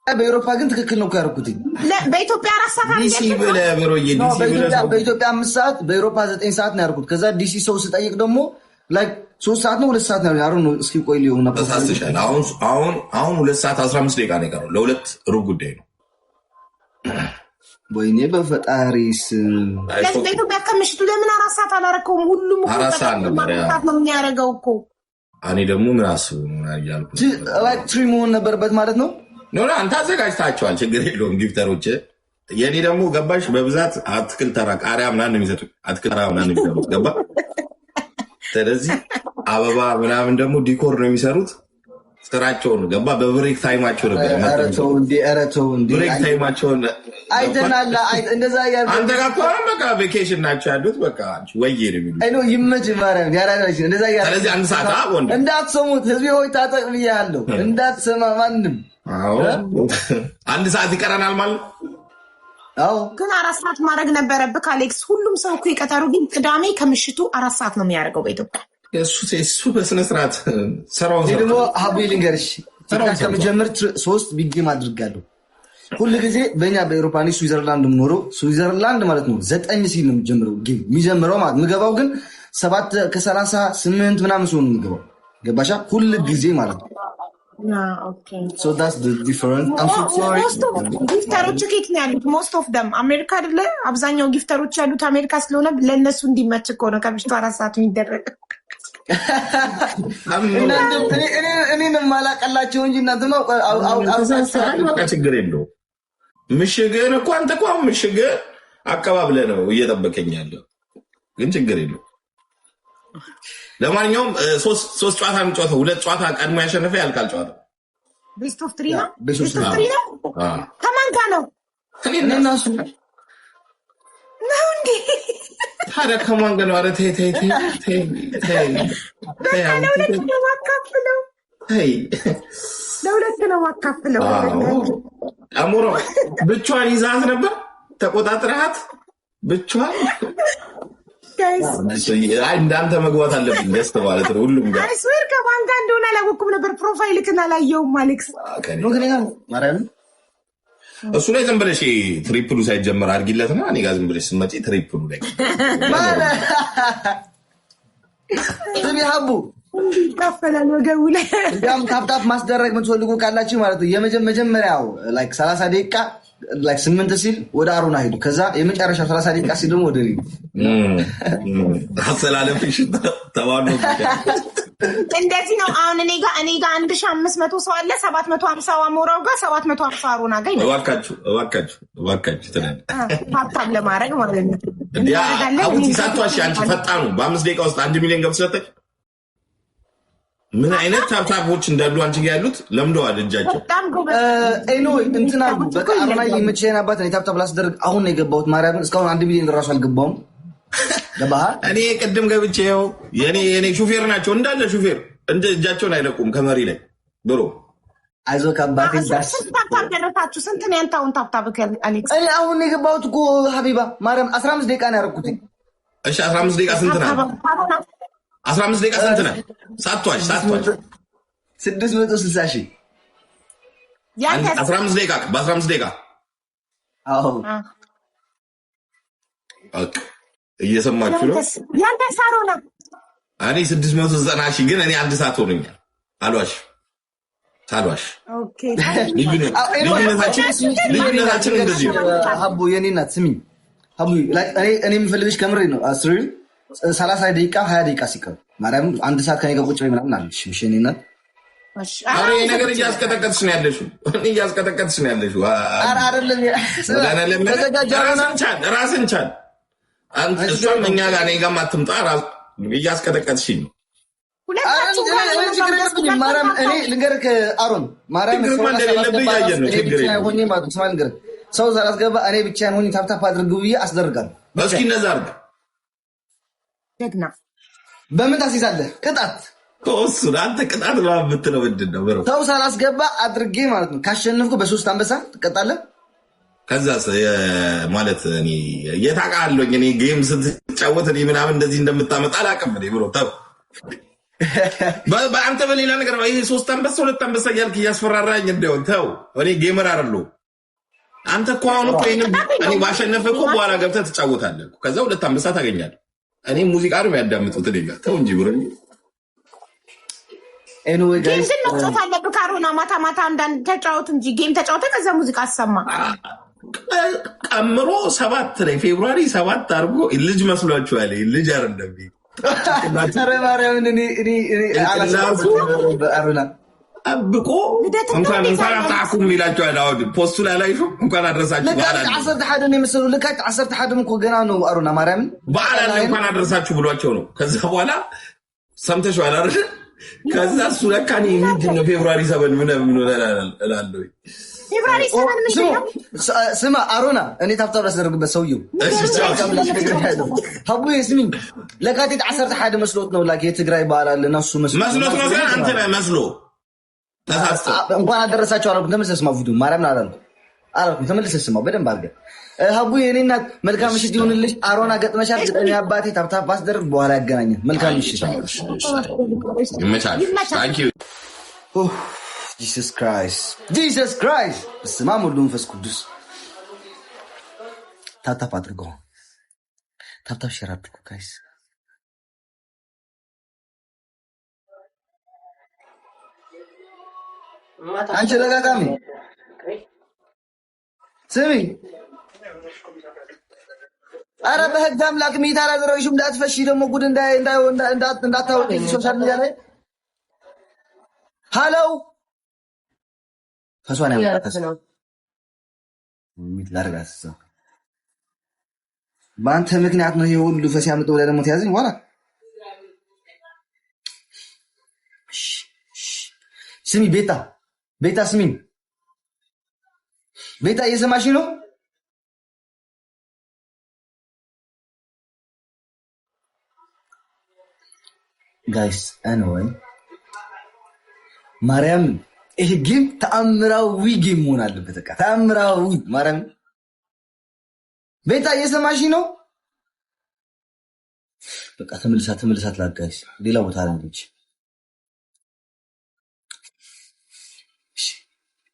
በአውሮፓ ግን ትክክል ነው ያደረኩት። በኢትዮጵያ 4 ሰዓት ዲሲ ብለህ ብሮዬ ዲሲ ብለህ በኢትዮጵያ 5 ሰዓት በአውሮፓ 9 ሰዓት ነው ያደረኩት። ከዛ ዲሲ ሰው ስጠይቅ ደግሞ ላይክ 3 ሰዓት ነው 2 ሰዓት ነው ያሩ ነው። እስኪ ቆይ ሊሆን ነበር ተሳስተሻል። አሁን 2 ሰዓት 15 ደቂቃ ነው የቀረው ለሁለት ሩብ ጉዳይ ነው። ወይኔ በፈጣሪስ በኢትዮጵያ ከምሽቱ ለምን 4 ሰዓት አላረከውም? ሁሉም እኮ 4 ሰዓት ነበር ነው የሚያደርገው እኮ። እኔ ደግሞ ምን አስቡ ያልኩ ላይክ ትሪ መሆን ነበረበት ማለት ነው። ኖ አንተ አዘጋጅታቸዋል፣ ችግር የለውም ጊፍተሮች። የኔ ደግሞ ገባሽ በብዛት አትክልት ተራ ቃሪያ ምናምን የሚሰጡት አትክልት ተራ ምናምን የሚሰጡት ገባ። ስለዚህ አበባ ምናምን ደግሞ ዲኮር ነው የሚሰሩት። ስራቸውን ገባ በብሬክ ታይማቸው ነበር። አረተው እንዴ ብሬክ ታይማቸውን አይተናል። እንደዛ ያለ አንተ ጋር እኮ በቃ ቬኬሽን ናቸው ያሉት። በቃ ወይዬ ነው የሚሉት። አይኖ ይመች ማርያም ያራዳሽ እንደዛ ያለ። ስለዚህ አንድ ሰዓት ወንድ እንዳትሰሙት ህዝቤ ሆይ ታጠቅ ብያለሁ። እንዳትሰማ ማንም። አዎ አንድ ሰዓት ይቀረናል ማለት አዎ። ግን 4 ሰዓት ማድረግ ነበረብህ አሌክስ። ሁሉም ሰው እኮ የቀጠሩ ግን ቅዳሜ ከምሽቱ 4 ሰዓት ነው የሚያደርገው በኢትዮጵያ። እሱ በስነ ስርዓት ሰራው ደግሞ ሀቡ ልንገርሽ ከመጀመር 3 ቢጌም አድርጋለሁ። ሁሉ ጊዜ በእኛ በአውሮፓኒ ስዊዘርላንድ የምኖረው ስዊዘርላንድ ማለት ነው 9 ሲል ነው የሚጀምረው ጌም የሚጀምረው ማለት ምገባው ግን 7 ከ38 ምናምን ሲሆን የሚገባው ገባሻ? ሁሉ ጊዜ ማለት ነው። So that's the difference. I'm so sorry. ጊፍተሮቹ ከየት ነው ያሉት? ሞስት ኦፍ ደም አሜሪካ አይደለ? አብዛኛው ጊፍተሮች ያሉት አሜሪካ ስለሆነ ለእነሱ እንዲመች እኮ ነው ከምሽቱ 4 ሰዓት የሚደረግ። እኔን ማላቀላቸው እንጂ እናንተ ነው ችግር የለውም። ምሽግህን እኮ አንተ እኮ አሁን ምሽግህ አቀባብለህ ነው እየጠበቀኝ ያለው፣ ግን ችግር የለውም። ለማንኛውም 3 ጨዋታ የሚጫወተው 2 ጨዋታ ቀድሞ ያሸነፈ ያልቃል ጨዋታው። ቤስት ኦፍ 3 ነው። ቤስት ኦፍ 3 ነው። ከማን ጋር ነው? እኔና እሱ ነው እንዴ? ታዲያ ከማን ጋር ነው? ኧረ ተይ ለሁለት ነው ማካፍለው። ለሁለት ነው ማካፍለው። አሞሮ ብቻዋን ይዛት ነበር ተቆጣጥረሃት ብቻዋን። እንዳንተ መግባት አለብኝ ገስት ማለት ነው። ሁሉም ጋር አይስዌር ከማን ጋር እንደሆነ አላወኩም ነበር። ፕሮፋይልክን አላየሁም አሌክስ። እሱ ላይ ዝም ብለሽ ትሪፕሉ ሳይጀመር አድርጊለት ነው። እኔ ጋር ዝም ብለሽ ስትመጪ ትሪፕሉ ላይ ሀቡ ይካፈላል ወገቡ ላይ። እንዲያውም ታፕታፕ ማስደረግ የምትፈልጉ ካላችሁ ማለት ነው የመጀመሪያው ላይክ 30 ደቂቃ ላይክ 8 ሲል ወደ አሩና ሄዱ። ከዛ የመጨረሻው 30 ደቂቃ ሲል ደግሞ ወደ እኔ አሰላለፍሽ ተባሉ። እንደዚህ ነው። አሁን እኔ ጋር 1500 ሰው አለ። 750 አሞራው ጋር 750 አሩና ጋር ነው። እባካችሁ ተናል ታፕታፕ ለማድረግ ማለት ነው። አቡቲ ሳቷሽ አንቺ ፈጣኑ በ5 ደቂቃ ውስጥ 1 ሚሊዮን ገብስ ሰጠች። ምን አይነት ታፕታፖች እንዳሉ አንቺ ጋር ያሉት ለምደዋል እጃቸው። እንትና በቃ አሩና የመቼን አባት እኔ ታፕታፕ ላስደርግ አሁን ነው የገባሁት። ማርያምን እስካሁን 1 ሚሊዮን ራሱ አልገባውም። ገባህ? እኔ ቅድም ገብቼው የኔ ሹፌር ናቸው እንዳለ ሹፌር እንደ እጃቸውን አይለቁም ከመሪ ላይ ብሎ አይዞህ ከአባቴ ዳስ ታፕታፕ ደረሳችሁ። ስንት ነው ያንተ አሁን ታፕታፕ አሌክስ? እኔ አሁን ነው የገባሁት እኮ ሀቢባ ማርያም 15 ደቂቃ ነው ያደረኩት። እሺ 15 ደቂቃ ስንት ነው? 15 ደቂቃ ስንት ነው? ሳቷሽ 660 ሺህ 15 ደቂቃ በ15 ደቂቃ። አዎ ኦኬ እየሰማችሁ ነው። ያንተ ሳሮና እኔ 690 ሺህ ግን እኔ 1 ሰዓት ሆኖኛል። አልዋሽ ኦኬ ልዩነታችን እንደዚህ ነው። ሀቡ የኔ ናት። ስሚኝ ሀቡ እኔ የምፈልግሽ ከምሬ ነው። 30 ደቂቃ 20 ደቂቃ ሲቀር ማርያም 1 ሰዓት ከኔ ጋር ቁጭ በይ ምናምን አለሽ። እሺ እኔ ናት። አሬ ነገር እያስቀጠቀጥሽ ነው ያለሽው። ኧረ አይደለም ራስን ቻል። እሷም እኛ ጋር እኔ ጋር አትምጣ። እያስቀጠቀጥሽኝ ነው። እኔ ልንገርህ አሮን ማርያም ሰው ሳላስገባ እኔ ብቻዬን ሆኜ ታፕታፕ አድርግ ብዬ አስደርጋለሁ። እስኪ እነዛ አድርግ ደግና በምን ታስይዛለህ? ቅጣት እሱን አንተ ቅጣት ብትለው ምንድን ነው? ሰው ሳላስገባ አድርጌ ማለት ነው። ካሸነፍኩ በ3 አንበሳ ትቀጣለህ። ከዛ ማለት እኔ የታውቃለኝ እኔ ጌም ስትጫወት እኔ ምናምን እንደዚህ እንደምታመጣ አላውቅም። እኔ ብሎ ተው በአንተ በሌላ ነገር ነው። ይሄ 3 አንበሳ 2 አንበሳ እያልክ እያስፈራራኝ እንደው ተው። እኔ ጌመር አይደለሁ። አንተ እኮ አሁን እኮ እኔ ባሸነፈ እኮ በኋላ ገብተህ ትጫወታለህ። ከዛ 2 አንበሳ ታገኛለህ። እኔ ሙዚቃ ነው የሚያዳምጡት እኔ ጋር ተው እንጂ ብሮ ኤኒዌይ ጋይስ ጌም ተጫወታለህ። ካሮና ማታ ማታ አንዳንድ ተጫወት እንጂ ጌም ተጫወተ ከዛ ሙዚቃ አሰማ ቀምሮ 7 ላይ ፌብሩዋሪ 7 አድርጎ ልጅ መስሏችኋል። ልጅ አይደለም ማርያምን እኔ አሩና አብቆ እንኳን አታኩም ይላችኋል። አሁን ፖስቱ ላይ ላይሹ እንኳን አድረሳችሁ በዓል 11 ነው የመሰሉ ልካት 11 እኮ ገና ነው። አሩና ማርያምን በዓል አለ እንኳን አድረሳችሁ ብሏቸው ነው። ከዛ በኋላ ሰምተሽዋል አይደል? ከዛ እሱ ለካ እኔ ምንድን ነው ፌብሩዋሪ 7 ምን እላለሁ። ፌብሩዋሪ 7 ምንድን ነው? ስማ አሩና እኔ ታብታብ ላስደርግበት ሰውየው ሀቡዬ ስሚኝ ለካቲት 11 መስሎት ነው ላኪ የትግራይ በዓል አለ እና እሱ መስሎት ነው። አንተ ነህ መስሎ እንኳን አደረሳችሁ አላልኩም። ተመልሰህ ስማ ቪዲዮ ማርያምን አላልኩም። ተመልሰህ ስማው በደንብ አድርገህ ሀቡዬ እኔ እናት መልካም ምሽት ይሁንልሽ። አሮና ገጥመሻል። ግጠሚ አባቴ ታብታብ አስደርግ በኋላ ያገናኘን። መልካም ምሽት ይመቻል። ጂሰስ ክራይስት በስመ አብ ወወልድ ወመንፈስ ቅዱስ። ታፕታፕ አድርገው ታፕታፕ ሼር አድርጉ ጋይስ። አንቺ ለጋጋሚ ስሚ አረ በህግ አምላክ ሚታ አላደረግሽም። እንዳትፈሺ ደግሞ ጉድ እንዳታወቂ ሶሻል ሚዲያ ላይ ሃሎ ፈሷን ያመጣስ ሚት ላርጋስ በአንተ ምክንያት ነው ይሄ ሁሉ ፈስ ያመጣው። ወደ ደግሞ ተያዘኝ በኋላ ስሚ ቤታ ስሚ ቤታ እየሰማሽ ነው? ጋይስ አንወይ ማርያም ይሄ ጌም ተአምራዊ ጌም መሆን አለበት። በቃ ተአምራዊ ማርያም ቤታ እየሰማሽ ነው? በቃ ተመልሳት ላጋይስ ሌላ ቦታ አለች።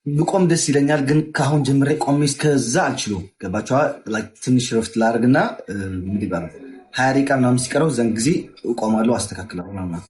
ብቆም ደስ ይለኛል፣ ግን ካሁን ጀምሬ ቆሜ እስከዛ አልችልም። ገባችኋ? ላይክ ትንሽ ረፍት ላድርግና ምን ይባላል 20 ደቂቃ ምናምን ሲቀረው ዘን ጊዜ እቆማለሁ፣ አስተካክላለሁ ምናምን።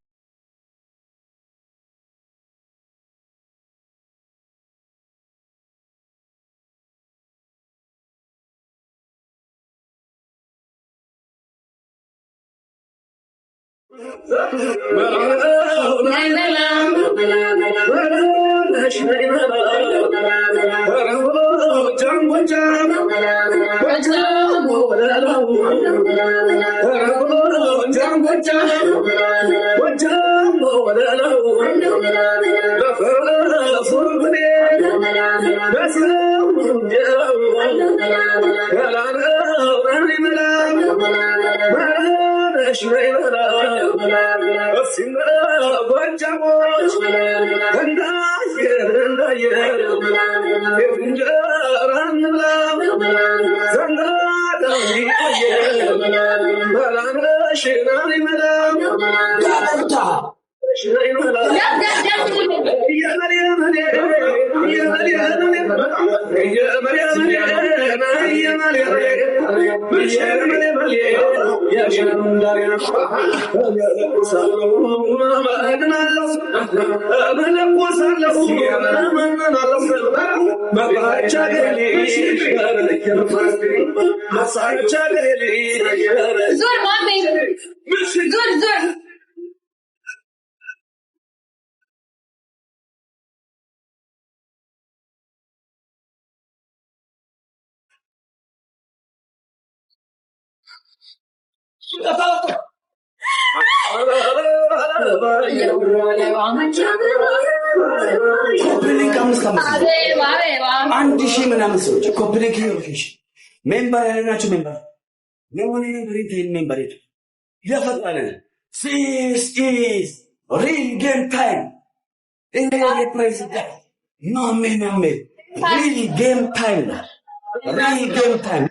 አንድ ሺህ ምናምን ሰዎች ኮምፕሊት ይሆንሽ ሜምበር ያለናችሁ ሜምበር የፈጠነ This is real game time. No, real game time. Real game time.